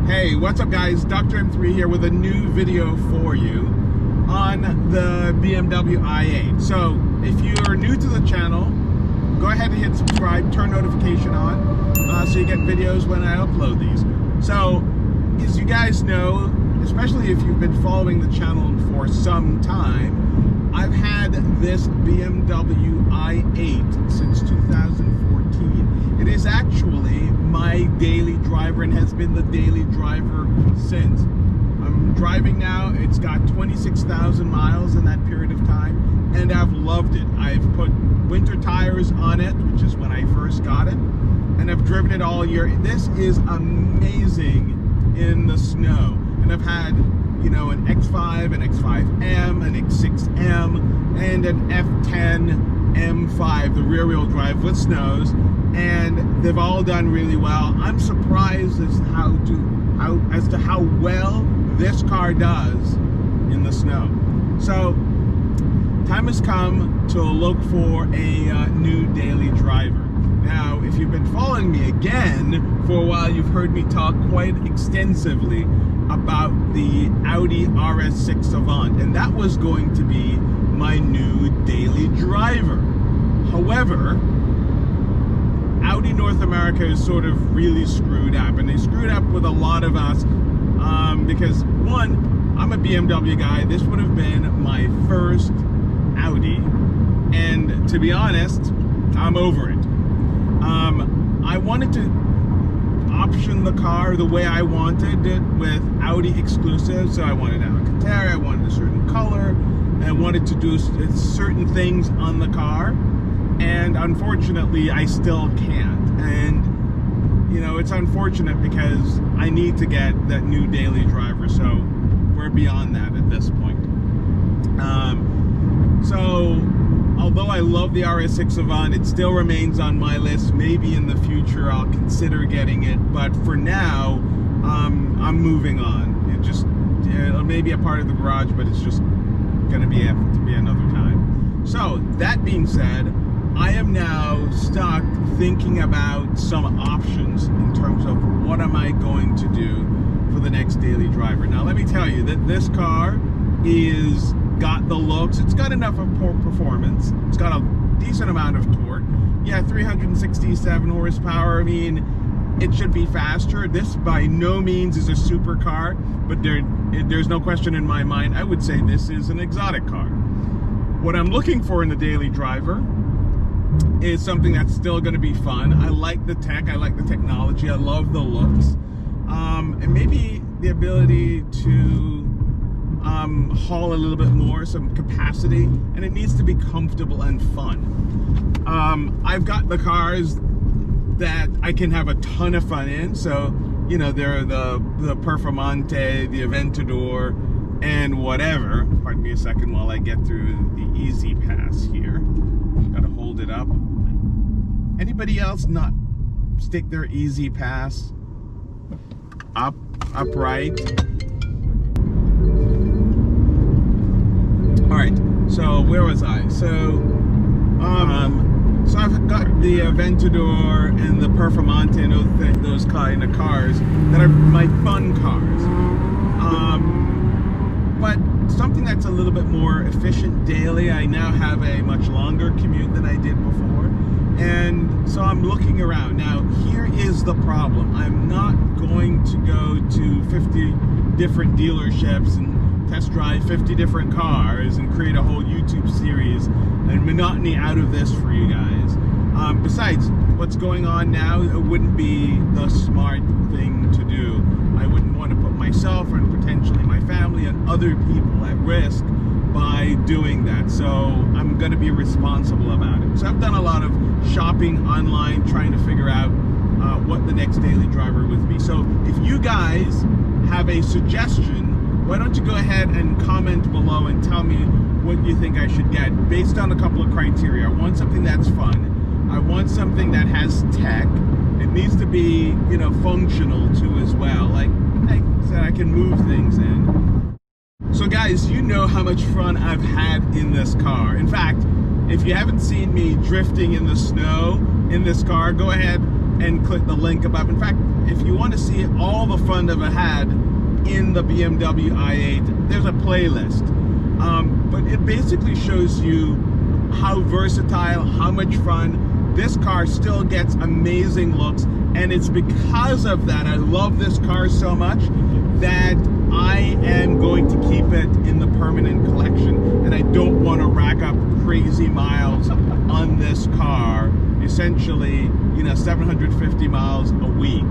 Hey, what's up guys? Dr. M3 here with a new video for you on the BMW i8. So, if you are new to the channel, go ahead and hit subscribe, turn notification on, so you get videos when I upload these. So, as you guys know, especially if you've been following the channel for some time, I've had this BMW i8 since 2014. It is actually my daily driver and has been the daily driver since. I'm driving now. It's got 26,000 miles in that period of time, and I've loved it. I've put winter tires on it, which is when I first got it, and I've driven it all year. This is amazing in the snow, and I've had, you know, an X5, an X5M, an X6M, and an F10 M5, the rear wheel drive with snows, and they've all done really well. I'm surprised as to how well this car does in the snow. So time has come to look for a new daily driver. Now, if you've been following me again for a while, you've heard me talk quite extensively about the Audi RS6 Avant, and that was going to be my new daily driver. However, Audi North America is sort of really screwed up, and they screwed up with a lot of us because, one, I'm a BMW guy. This would have been my first Audi, and to be honest, I'm over it. I wanted to option the car the way I wanted it with Audi exclusive, so I wanted Alcantara, I wanted a certain color, and I wanted to do certain things on the car, and unfortunately I still can't. And you know, it's unfortunate because I need to get that new daily driver, so we're beyond that at this point. So although I love the RS6 Avant, it still remains on my list. Maybe in the future I'll consider getting it, but for now, I'm moving on. It may be a part of the garage, but it's just gonna be another time. So that being said, I am now stuck thinking about some options in terms of what am I going to do for the next daily driver. Now let me tell you that this car is got the looks, it's got enough of performance, it's got a decent amount of torque. Yeah, 367 horsepower. I mean, it should be faster. This by no means is a supercar, but there's no question in my mind, I would say this is an exotic car. What I'm looking for in the daily driver is something that's still going to be fun. I like the tech, I like the technology, I love the looks, and maybe the ability to haul a little bit more, some capacity, and it needs to be comfortable and fun. I've got the cars that I can have a ton of fun in, so you know, they're the Performante, the Aventador, and whatever. Pardon me a second while I get through the Easy Pass here. Gotta hold it up. Anybody else not stick their Easy Pass upright? Alright, so where was I? So I've got the Aventador and the Performante and those kind of cars that are my fun cars. But something that's a little bit more efficient daily. I now have a much longer commute than I did before, and so I'm looking around. Now, here is the problem. I'm not going to go to 50 different dealerships and test drive 50 different cars and create a whole YouTube series and monotony out of this for you guys. Besides, what's going on now, it wouldn't be the smart thing to do. I wouldn't want to put myself and potentially my family and other people at risk by doing that. So I'm going to be responsible about it. So I've done a lot of shopping online, trying to figure out what the next daily driver would be. So if you guys have a suggestion, why don't you go ahead and comment below and tell me what you think I should get based on a couple of criteria. I want something that's fun. I want something that has tech. It needs to be, you know, functional too as well. Like I said, I can move things in. So guys, you know how much fun I've had in this car. In fact, if you haven't seen me drifting in the snow in this car, go ahead, and click the link above. In fact, if you want to see all the fun that I had in the BMW i8, there's a playlist. But it basically shows you how versatile, how much fun. This car still gets amazing looks, and it's because of that, I love this car so much that I am going to keep it in the permanent collection, and I don't want to rack up crazy miles on this car. Essentially, 750 miles a week,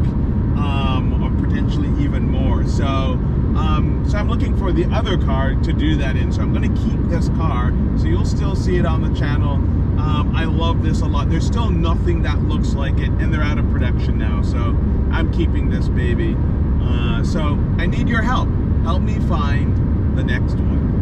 or potentially even more. So I'm looking for the other car to do that in. So I'm going to keep this car, so you'll still see it on the channel. I love this a lot. There's still nothing that looks like it, and they're out of production now. So I'm keeping this baby. So I need your help. Help me find the next one.